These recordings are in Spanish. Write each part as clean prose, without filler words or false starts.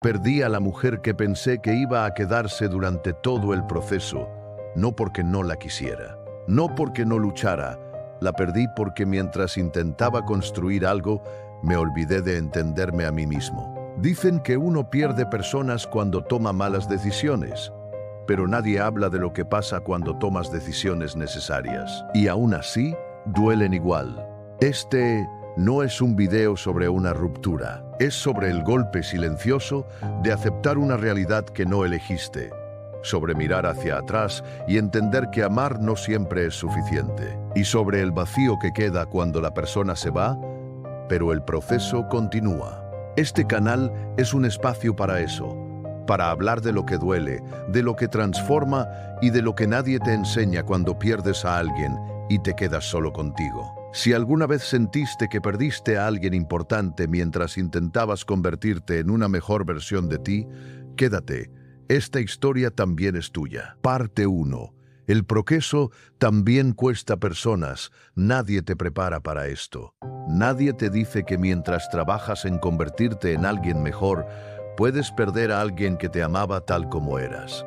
Perdí a la mujer que pensé que iba a quedarse durante todo el proceso, no porque no la quisiera, no porque no luchara. La perdí porque mientras intentaba construir algo, me olvidé de entenderme a mí mismo. Dicen que uno pierde personas cuando toma malas decisiones, pero nadie habla de lo que pasa cuando tomas decisiones necesarias. Y aún así, duelen igual. Este no es un video sobre una ruptura, es sobre el golpe silencioso de aceptar una realidad que no elegiste, sobre mirar hacia atrás y entender que amar no siempre es suficiente, y sobre el vacío que queda cuando la persona se va, pero el proceso continúa. Este canal es un espacio para eso, para hablar de lo que duele, de lo que transforma y de lo que nadie te enseña cuando pierdes a alguien y te quedas solo contigo. Si alguna vez sentiste que perdiste a alguien importante mientras intentabas convertirte en una mejor versión de ti, quédate. Esta historia también es tuya. Parte 1. El proceso también cuesta personas. Nadie te prepara para esto. Nadie te dice que mientras trabajas en convertirte en alguien mejor, puedes perder a alguien que te amaba tal como eras.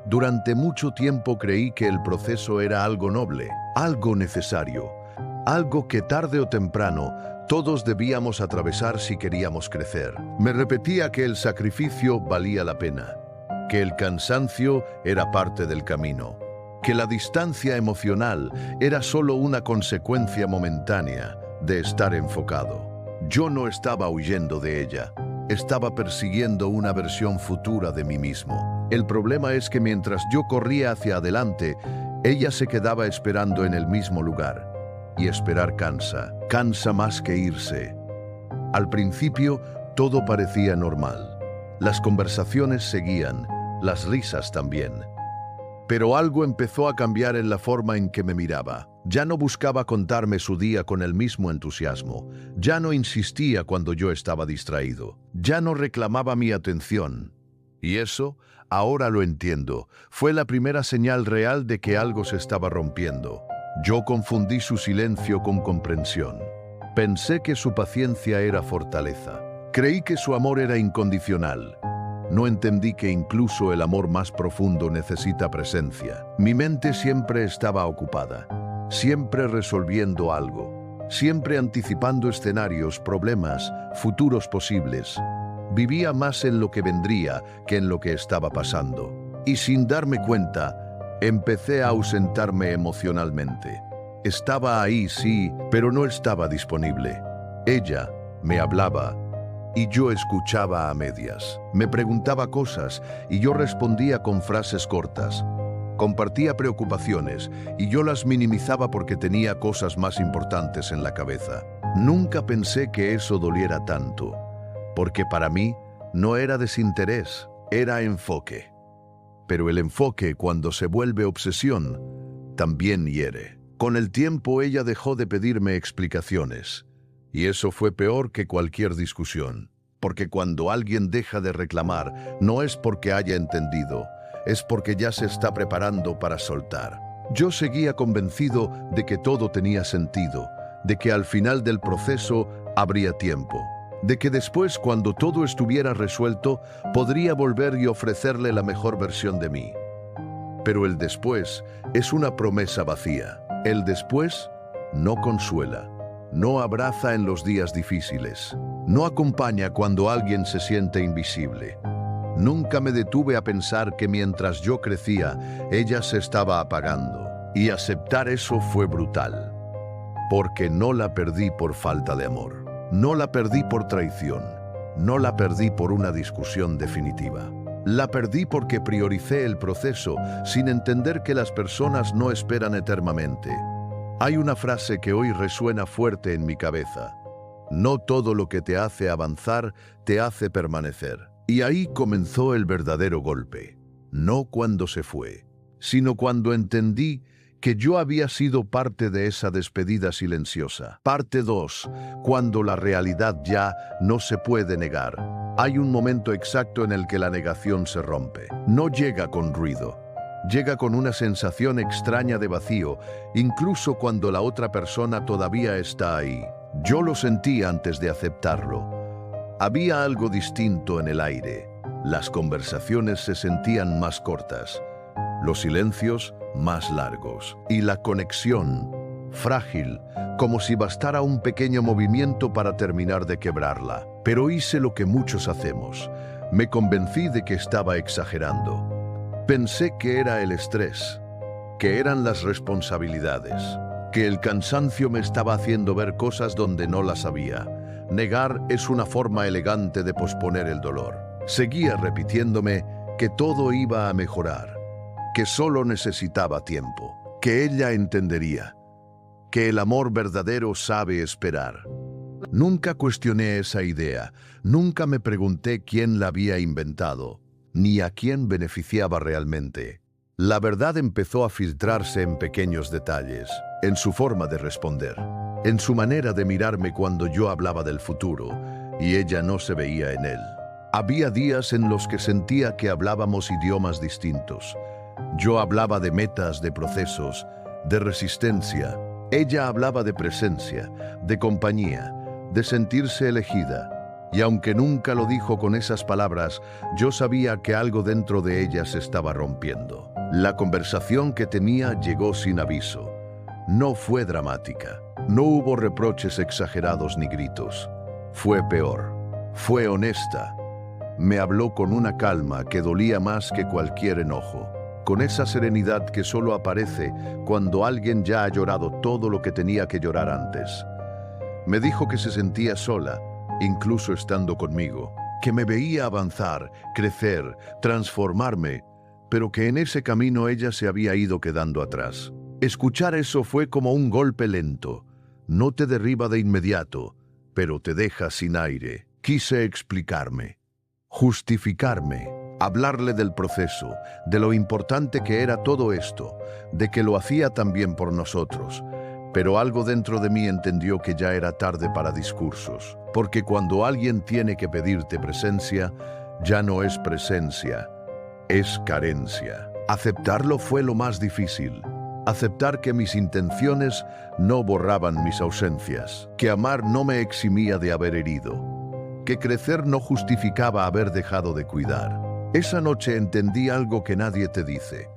Durante mucho tiempo creí que el proceso era algo noble, algo necesario, algo que tarde o temprano todos debíamos atravesar si queríamos crecer. Me repetía que el sacrificio valía la pena, que el cansancio era parte del camino, que la distancia emocional era solo una consecuencia momentánea de estar enfocado. Yo no estaba huyendo de ella, estaba persiguiendo una versión futura de mí mismo. El problema es que mientras yo corría hacia adelante, ella se quedaba esperando en el mismo lugar. Y esperar cansa más que irse. Al principio, todo parecía normal. Las conversaciones seguían, las risas también. Pero algo empezó a cambiar en la forma en que me miraba. Ya no buscaba contarme su día con el mismo entusiasmo. Ya no insistía cuando yo estaba distraído. Ya no reclamaba mi atención. Y eso, ahora lo entiendo, fue la primera señal real de que algo se estaba rompiendo. Yo confundí su silencio con comprensión. Pensé que su paciencia era fortaleza. Creí que su amor era incondicional. No entendí que incluso el amor más profundo necesita presencia. Mi mente siempre estaba ocupada, siempre resolviendo algo, siempre anticipando escenarios, problemas, futuros posibles. Vivía más en lo que vendría que en lo que estaba pasando. Y sin darme cuenta, empecé a ausentarme emocionalmente. Estaba ahí, sí, pero no estaba disponible. Ella me hablaba y yo escuchaba a medias. Me preguntaba cosas y yo respondía con frases cortas. Compartía preocupaciones y yo las minimizaba porque tenía cosas más importantes en la cabeza. Nunca pensé que eso doliera tanto, porque para mí no era desinterés, era enfoque. Pero el enfoque, cuando se vuelve obsesión, también hiere. Con el tiempo ella dejó de pedirme explicaciones, y eso fue peor que cualquier discusión, porque cuando alguien deja de reclamar, no es porque haya entendido, es porque ya se está preparando para soltar. Yo seguía convencido de que todo tenía sentido, de que al final del proceso habría tiempo, de que después, cuando todo estuviera resuelto, podría volver y ofrecerle la mejor versión de mí. Pero el después es una promesa vacía. El después no consuela, no abraza en los días difíciles, no acompaña cuando alguien se siente invisible. Nunca me detuve a pensar que mientras yo crecía, ella se estaba apagando. Y aceptar eso fue brutal, porque no la perdí por falta de amor. No la perdí por traición, no la perdí por una discusión definitiva. La perdí porque prioricé el proceso sin entender que las personas no esperan eternamente. Hay una frase que hoy resuena fuerte en mi cabeza. No todo lo que te hace avanzar te hace permanecer. Y ahí comenzó el verdadero golpe. No cuando se fue, sino cuando entendí que yo había sido parte de esa despedida silenciosa. Parte 2. Cuando la realidad ya no se puede negar. Hay un momento exacto en el que la negación se rompe. No llega con ruido. Llega con una sensación extraña de vacío, incluso cuando la otra persona todavía está ahí. Yo lo sentí antes de aceptarlo. Había algo distinto en el aire. Las conversaciones se sentían más cortas, los silencios más largos y la conexión frágil, como si bastara un pequeño movimiento para terminar de quebrarla. Pero hice lo que muchos hacemos. Me convencí de que estaba exagerando. Pensé que era el estrés, que eran las responsabilidades, que el cansancio me estaba haciendo ver cosas donde no las había. Negar es una forma elegante de posponer el dolor. Seguía repitiéndome que todo iba a mejorar, que solo necesitaba tiempo, que ella entendería, que el amor verdadero sabe esperar. Nunca cuestioné esa idea, nunca me pregunté quién la había inventado, ni a quién beneficiaba realmente. La verdad empezó a filtrarse en pequeños detalles, en su forma de responder, en su manera de mirarme cuando yo hablaba del futuro y ella no se veía en él. Había días en los que sentía que hablábamos idiomas distintos. Yo hablaba de metas, de procesos, de resistencia. Ella hablaba de presencia, de compañía, de sentirse elegida. Y aunque nunca lo dijo con esas palabras, yo sabía que algo dentro de ella se estaba rompiendo. La conversación que tenía llegó sin aviso. No fue dramática. No hubo reproches exagerados ni gritos. Fue peor. Fue honesta. Me habló con una calma que dolía más que cualquier enojo, con esa serenidad que solo aparece cuando alguien ya ha llorado todo lo que tenía que llorar antes. Me dijo que se sentía sola, incluso estando conmigo, que me veía avanzar, crecer, transformarme, pero que en ese camino ella se había ido quedando atrás. Escuchar eso fue como un golpe lento. No te derriba de inmediato, pero te deja sin aire. Quise explicarme. Justificarme, hablarle del proceso, de lo importante que era todo esto, de que lo hacía también por nosotros. Pero algo dentro de mí entendió que ya era tarde para discursos, porque cuando alguien tiene que pedirte presencia, ya no es presencia, es carencia. Aceptarlo fue lo más difícil. Aceptar que mis intenciones no borraban mis ausencias, que amar no me eximía de haber herido, que crecer no justificaba haber dejado de cuidar. Esa noche entendí algo que nadie te dice.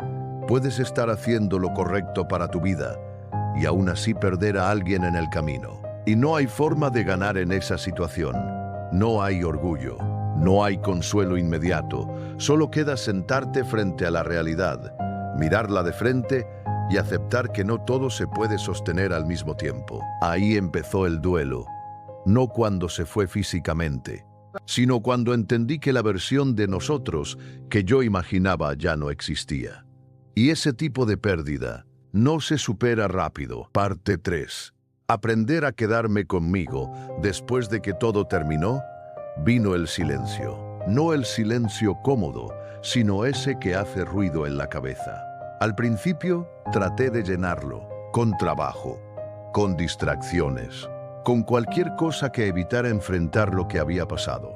Puedes estar haciendo lo correcto para tu vida y aún así perder a alguien en el camino. Y no hay forma de ganar en esa situación. No hay orgullo, no hay consuelo inmediato. Solo queda sentarte frente a la realidad, mirarla de frente y aceptar que no todo se puede sostener al mismo tiempo. Ahí empezó el duelo. No cuando se fue físicamente, sino cuando entendí que la versión de nosotros que yo imaginaba ya no existía. Y ese tipo de pérdida no se supera rápido. Parte 3. Aprender a quedarme conmigo después de que todo terminó, vino el silencio. No el silencio cómodo, sino ese que hace ruido en la cabeza. Al principio traté de llenarlo, con trabajo, con distracciones, con cualquier cosa que evitara enfrentar lo que había pasado.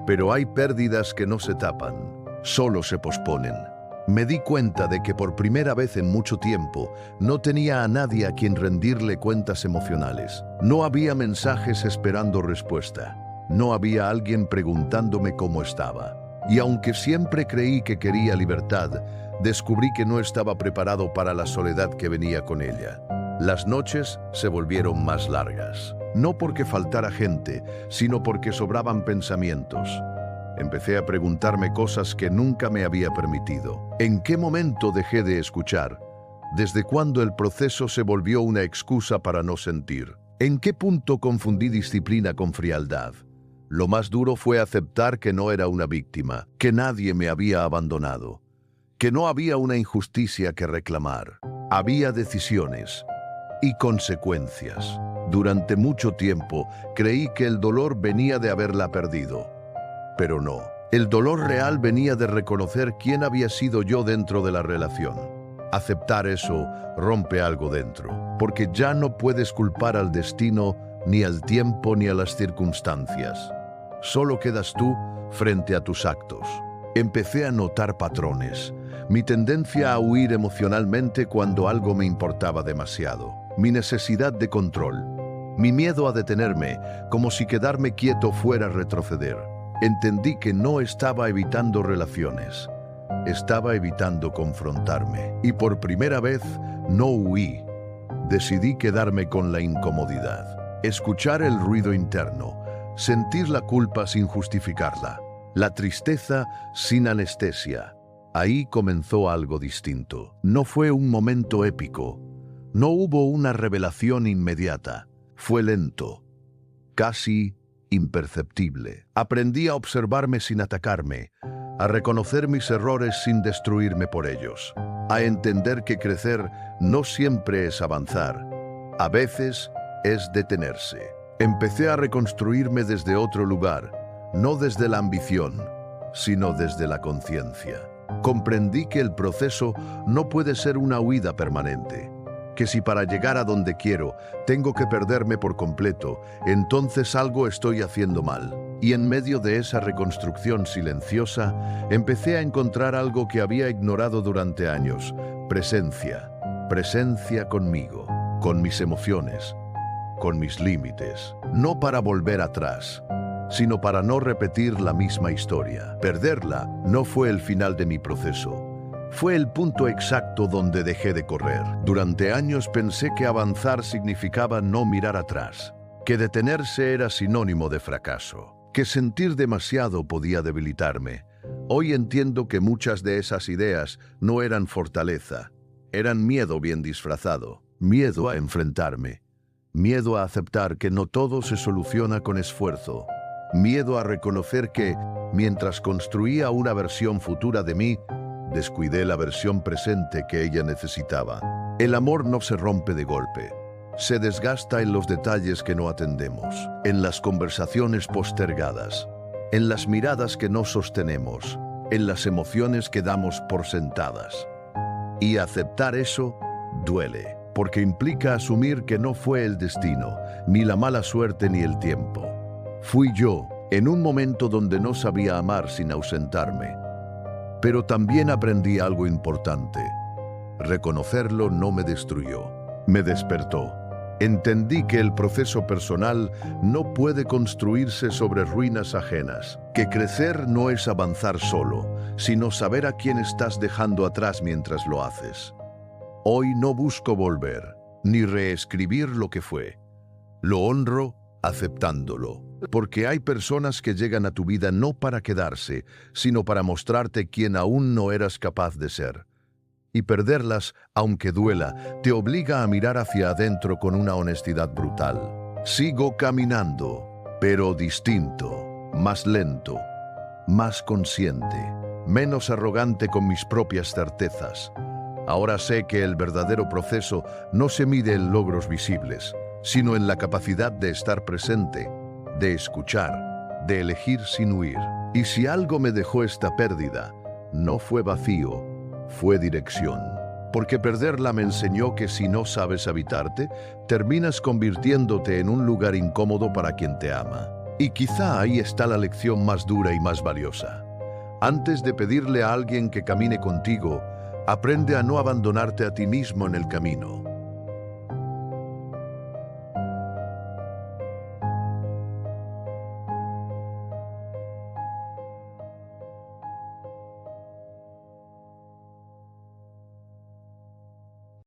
Pero hay pérdidas que no se tapan, solo se posponen. Me di cuenta de que por primera vez en mucho tiempo no tenía a nadie a quien rendirle cuentas emocionales. No había mensajes esperando respuesta. No había alguien preguntándome cómo estaba. Y aunque siempre creí que quería libertad, descubrí que no estaba preparado para la soledad que venía con ella. Las noches se volvieron más largas. No porque faltara gente, sino porque sobraban pensamientos. Empecé a preguntarme cosas que nunca me había permitido. ¿En qué momento dejé de escuchar? ¿Desde cuándo el proceso se volvió una excusa para no sentir? ¿En qué punto confundí disciplina con frialdad? Lo más duro fue aceptar que no era una víctima, que nadie me había abandonado, que no había una injusticia que reclamar. Había decisiones y consecuencias. Durante mucho tiempo creí que el dolor venía de haberla perdido. Pero no. El dolor real venía de reconocer quién había sido yo dentro de la relación. Aceptar eso rompe algo dentro, porque ya no puedes culpar al destino, ni al tiempo, ni a las circunstancias. Solo quedas tú frente a tus actos. Empecé a notar patrones. Mi tendencia a huir emocionalmente cuando algo me importaba demasiado. Mi necesidad de control. Mi miedo a detenerme, como si quedarme quieto fuera retroceder. Entendí que no estaba evitando relaciones, estaba evitando confrontarme. Y por primera vez no huí. Decidí quedarme con la incomodidad, escuchar el ruido interno, sentir la culpa sin justificarla, la tristeza sin anestesia. Ahí comenzó algo distinto. No fue un momento épico, no hubo una revelación inmediata, fue lento, casi imperceptible. Aprendí a observarme sin atacarme, a reconocer mis errores sin destruirme por ellos, a entender que crecer no siempre es avanzar, a veces es detenerse. Empecé a reconstruirme desde otro lugar, no desde la ambición, sino desde la conciencia. Comprendí que el proceso no puede ser una huida permanente, que si para llegar a donde quiero tengo que perderme por completo, entonces algo estoy haciendo mal. Y en medio de esa reconstrucción silenciosa, empecé a encontrar algo que había ignorado durante años: presencia. Presencia conmigo, con mis emociones, con mis límites. No para volver atrás, sino para no repetir la misma historia. Perderla no fue el final de mi proceso. Fue el punto exacto donde dejé de correr. Durante años pensé que avanzar significaba no mirar atrás, que detenerse era sinónimo de fracaso, que sentir demasiado podía debilitarme. Hoy entiendo que muchas de esas ideas no eran fortaleza, eran miedo bien disfrazado, miedo a enfrentarme, miedo a aceptar que no todo se soluciona con esfuerzo, miedo a reconocer que, mientras construía una versión futura de mí, descuidé la versión presente que ella necesitaba. El amor no se rompe de golpe. Se desgasta en los detalles que no atendemos, en las conversaciones postergadas, en las miradas que no sostenemos, en las emociones que damos por sentadas. Y aceptar eso duele, porque implica asumir que no fue el destino, ni la mala suerte ni el tiempo. Fui yo, en un momento donde no sabía amar sin ausentarme. Pero también aprendí algo importante. Reconocerlo no me destruyó, me despertó. Entendí que el proceso personal no puede construirse sobre ruinas ajenas, que crecer no es avanzar solo, sino saber a quién estás dejando atrás mientras lo haces. Hoy no busco volver, ni reescribir lo que fue. Lo honro aceptándolo. Porque hay personas que llegan a tu vida no para quedarse, sino para mostrarte quién aún no eras capaz de ser. Y perderlas, aunque duela, te obliga a mirar hacia adentro con una honestidad brutal. Sigo caminando, pero distinto, más lento, más consciente, menos arrogante con mis propias certezas. Ahora sé que el verdadero proceso no se mide en logros visibles, sino en la capacidad de estar presente, de escuchar, de elegir sin huir. Y si algo me dejó esta pérdida, no fue vacío, fue dirección. Porque perderla me enseñó que si no sabes habitarte, terminas convirtiéndote en un lugar incómodo para quien te ama. Y quizá ahí está la lección más dura y más valiosa. Antes de pedirle a alguien que camine contigo, aprende a no abandonarte a ti mismo en el camino.